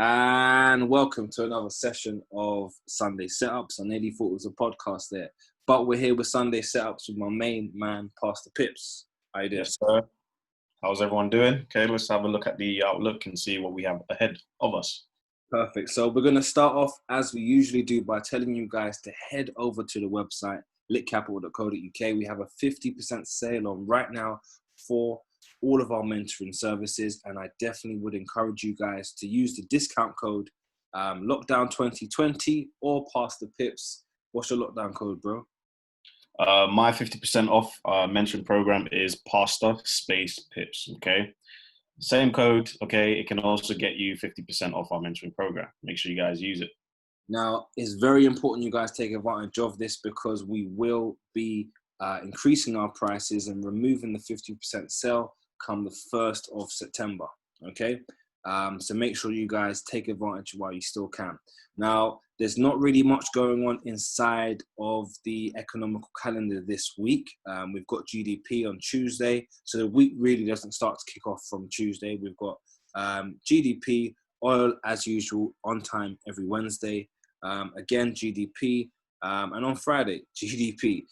And welcome to another session of Sunday Setups. I nearly thought it was a podcast there, but we're here with Sunday Setups with my main man, Pastor Pips. How you doing? Yes, sir. How's everyone doing? Okay, let's have a look at the outlook and see what we have ahead of us. Perfect. So we're going to start off as we usually do by telling you guys to head over to the website, litcapital.co.uk. We have a 50% sale on right now for all of our mentoring services, and I definitely would encourage you guys to use the discount code Lockdown 2020 or Pastor Pips. What's your lockdown code, bro? My 50% off mentoring program is Pastor space Pips. Okay, same code. Okay, it can also get you 50% off our mentoring program. Make sure you guys use it. Now, it's very important you guys take advantage of this because we will be increasing our prices and removing the 50% sale come the 1st of September, okay? So make sure you guys take advantage while you still can. Now, there's not really much going on inside of the economical calendar this week. We've got GDP on Tuesday, so the week really doesn't start to kick off from Tuesday. We've got GDP, oil as usual, on time every Wednesday. Again, GDP, and on Friday, GDP.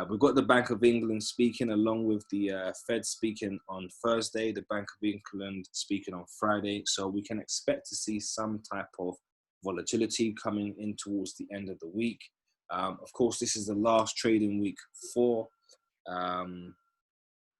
We've got the Bank of England speaking along with the Fed speaking on Thursday, the Bank of England speaking on Friday. So we can expect to see some type of volatility coming in towards the end of the week. Of course, this is the last trading week for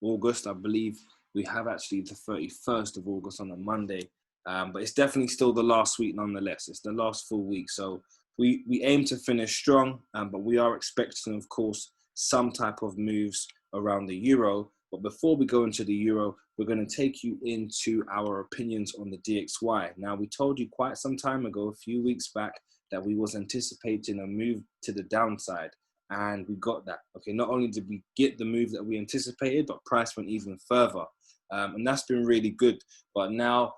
August. I believe we have actually the 31st of August on a Monday. But it's definitely still the last week nonetheless. It's the last full week. So we aim to finish strong, but we are expecting, of course, some type of moves around the euro. But before we go into the euro, we're going to take you into our opinions on the DXY. Now, we told you quite some time ago, a few weeks back, that we was anticipating a move to the downside, and we got that. Okay, not only did we get the move that we anticipated, but price went even further. And that's been really good. But now,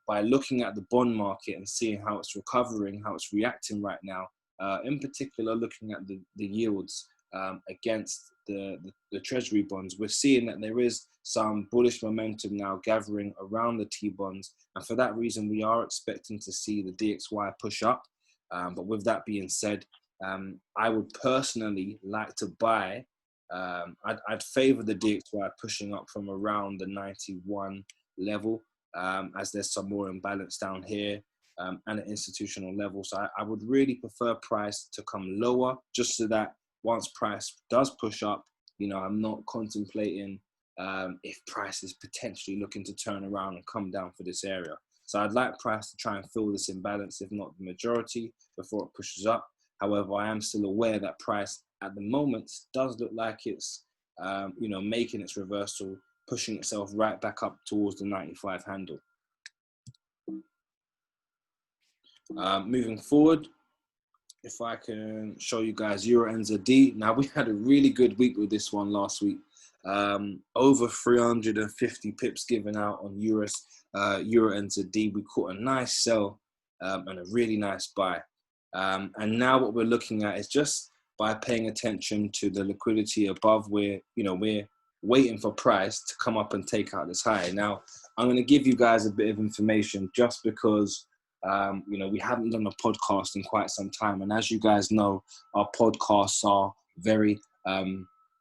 by looking at the bond market and seeing how it's recovering, how it's reacting right now, in particular looking at the yields against the treasury bonds, we're seeing that there is some bullish momentum now gathering around the T-bonds, and for that reason we are expecting to see the DXY push up. But with that being said, I would personally like to buy, I'd favor the DXY pushing up from around the 91 level, as there's some more imbalance down here and at institutional level. So I would really prefer price to come lower, just so that once price does push up, you know, I'm not contemplating if price is potentially looking to turn around and come down for this area. So I'd like price to try and fill this imbalance, if not the majority, before it pushes up. However, I am still aware that price at the moment does look like it's, making its reversal, pushing itself right back up towards the 95 handle. Moving forward, if I can show you guys Euro NZD. Now, we had a really good week with this one last week. Over 350 pips given out on Euro NZD. We caught a nice sell and a really nice buy. And now what we're looking at is just by paying attention to the liquidity above, we're waiting for price to come up and take out this high. Now, I'm going to give you guys a bit of information just because, we haven't done a podcast in quite some time. And as you guys know, our podcasts are very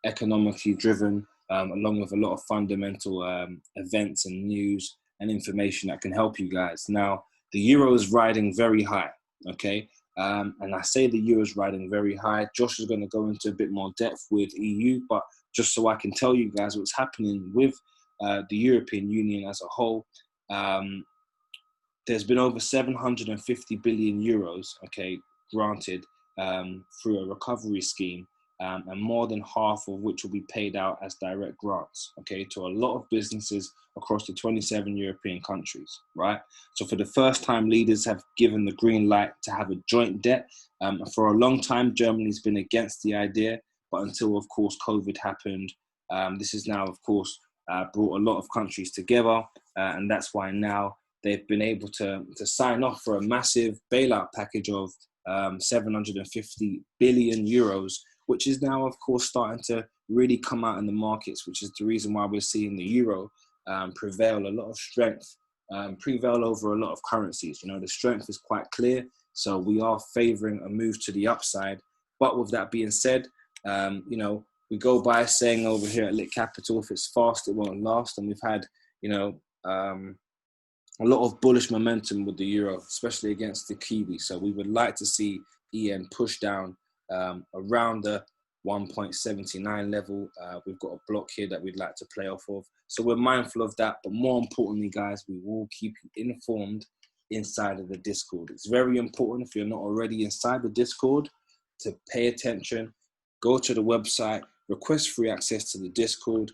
economically driven, along with a lot of fundamental events and news and information that can help you guys. Now, the euro is riding very high, okay? And I say the euro is riding very high. Josh is going to go into a bit more depth with EU, but just so I can tell you guys what's happening with the European Union as a whole, there's been over 750 billion euros, okay, granted through a recovery scheme, and more than half of which will be paid out as direct grants, okay, to a lot of businesses across the 27 European countries, right? So for the first time, leaders have given the green light to have a joint debt. For a long time, Germany's been against the idea, but until, of course, COVID happened, this is now, of course, brought a lot of countries together, and that's why now they've been able to sign off for a massive bailout package of 750 billion euros, which is now, of course, starting to really come out in the markets, which is the reason why we're seeing the euro prevail, a lot of strength prevail over a lot of currencies. You know, the strength is quite clear, so we are favoring a move to the upside. But with that being said, you know, we go by saying over here at Lit Capital, if it's fast, it won't last. And we've had, you know, a lot of bullish momentum with the euro, especially against the Kiwi. So we would like to see EN push down around the 1.79 level. We've got a block here that we'd like to play off of. So we're mindful of that. But more importantly, guys, we will keep you informed inside of the Discord. It's very important, if you're not already inside the Discord, to pay attention, go to the website, request free access to the Discord,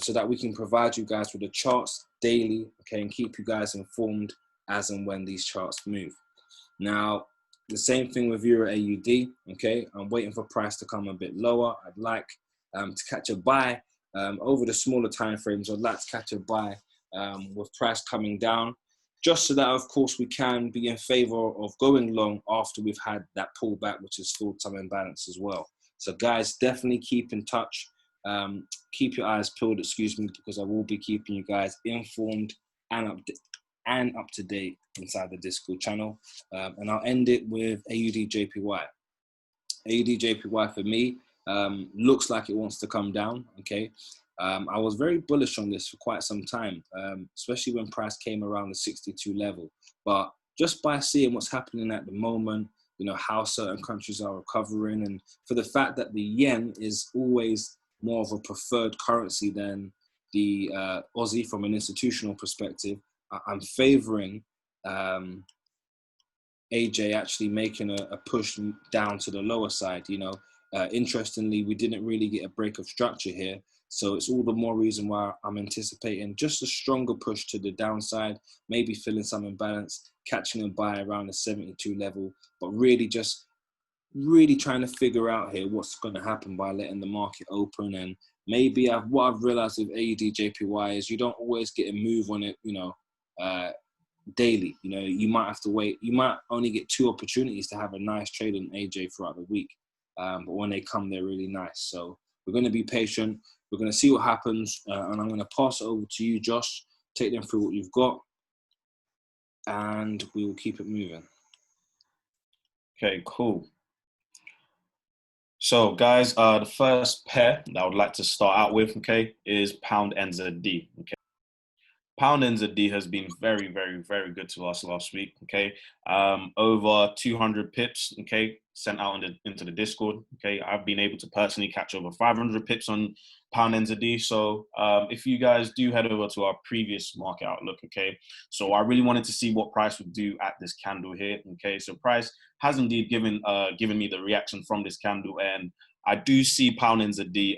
so that we can provide you guys with the charts daily, okay, and keep you guys informed as and when these charts move. Now, the same thing with Euro AUD, okay? I'm waiting for price to come a bit lower. I'd like to catch a buy over the smaller time frames. I'd like to catch a buy with price coming down, just so that, of course, we can be in favor of going long after we've had that pullback, which has filled some imbalance as well. So, guys, definitely keep in touch. Keep your eyes peeled, because I will be keeping you guys informed and up to date inside the Discord channel. And I'll end it with AUD JPY. AUD JPY for me looks like it wants to come down. Okay, I was very bullish on this for quite some time, especially when price came around the 62 level. But just by seeing what's happening at the moment, you know, how certain countries are recovering, and for the fact that the yen is always more of a preferred currency than the Aussie from an institutional perspective, I'm favoring AJ actually making a push down to the lower side. You know, interestingly, we didn't really get a break of structure here, so it's all the more reason why I'm anticipating just a stronger push to the downside, maybe filling some imbalance, catching a buy around the 72 level, but really trying to figure out here what's going to happen by letting the market open. And maybe what I've realized with AUD JPY is you don't always get a move on it, you know, daily. You know, you might have to wait. You might only get 2 opportunities to have a nice trade on AJ throughout the week. But when they come, they're really nice. So we're going to be patient. We're going to see what happens. And I'm going to pass it over to you, Josh. Take them through what you've got. And we will keep it moving. Okay, cool. So, guys, the first pair that I would like to start out with, okay, is Pound NZD. Okay, Pound NZD has been very, very, very good to us last week. Okay, over 200 pips. Okay, sent out into the Discord. Okay, I've been able to personally catch over 500 pips on Pound NZD. So, if you guys do head over to our previous market outlook, okay, so I really wanted to see what price would do at this candle here. Okay, so price has indeed given me the reaction from this candle, and I do see Pound NZD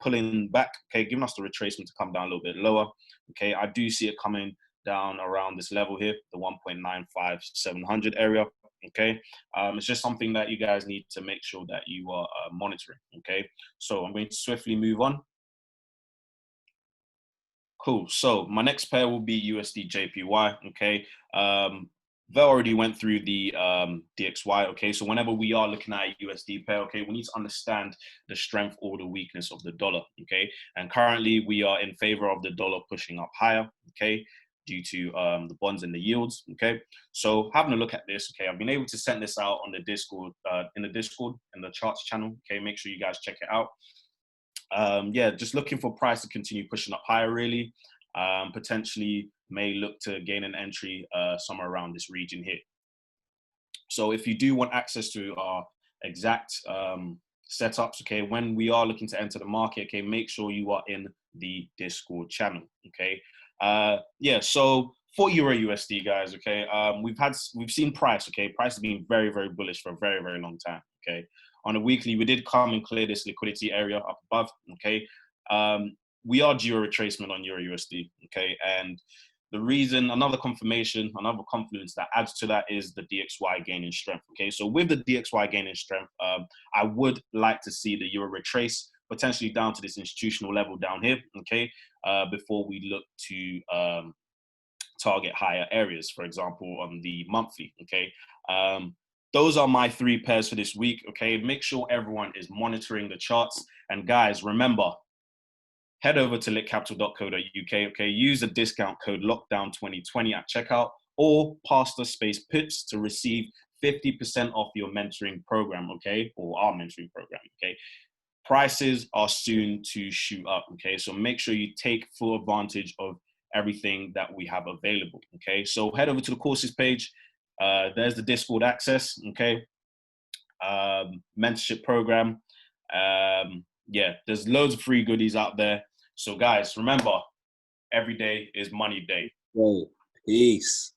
pulling back, okay, giving us the retracement to come down a little bit lower. Okay, I do see it coming down around this level here, the 1.95700 area. Okay, it's just something that you guys need to make sure that you are monitoring. Okay, so I'm going to swiftly move on. Cool. So my next pair will be USD JPY. Okay. Vell already went through the DXY. Okay. So whenever we are looking at a USD pair, okay, we need to understand the strength or the weakness of the dollar. Okay. And currently we are in favor of the dollar pushing up higher. Okay, due to the bonds and the yields. Okay. So having a look at this. Okay, I've been able to send this out on the Discord, in the charts channel. Okay. Make sure you guys check it out. Yeah, just looking for price to continue pushing up higher, really. Potentially may look to gain an entry somewhere around this region here. So if you do want access to our exact setups, okay, when we are looking to enter the market, okay, make sure you are in the Discord channel, okay. Yeah, so for Euro USD, guys, okay, we've seen price, okay, price has been very, very bullish for a very, very long time, okay. On a weekly, we did come and clear this liquidity area up above, okay. We are due a retracement on Euro USD, okay, and the reason, another confirmation, another confluence that adds to that is the DXY gaining strength, okay. So with the DXY gaining strength, I would like to see the Euro retrace potentially down to this institutional level down here, okay, before we look to target higher areas, for example, on the monthly, okay. Those are my 3 pairs for this week, okay. Make sure everyone is monitoring the charts. And guys, remember, head over to litcapital.co.uk, okay? Use the discount code lockdown2020 at checkout, or Pastor space pips to receive 50% off your mentoring program, okay? Or our mentoring program, okay? Prices are soon to shoot up, okay? So make sure you take full advantage of everything that we have available, okay? So head over to the courses page. There's the Discord access, okay? Mentorship program. Yeah, there's loads of free goodies out there. So guys, remember, every day is money day. Whoa, peace.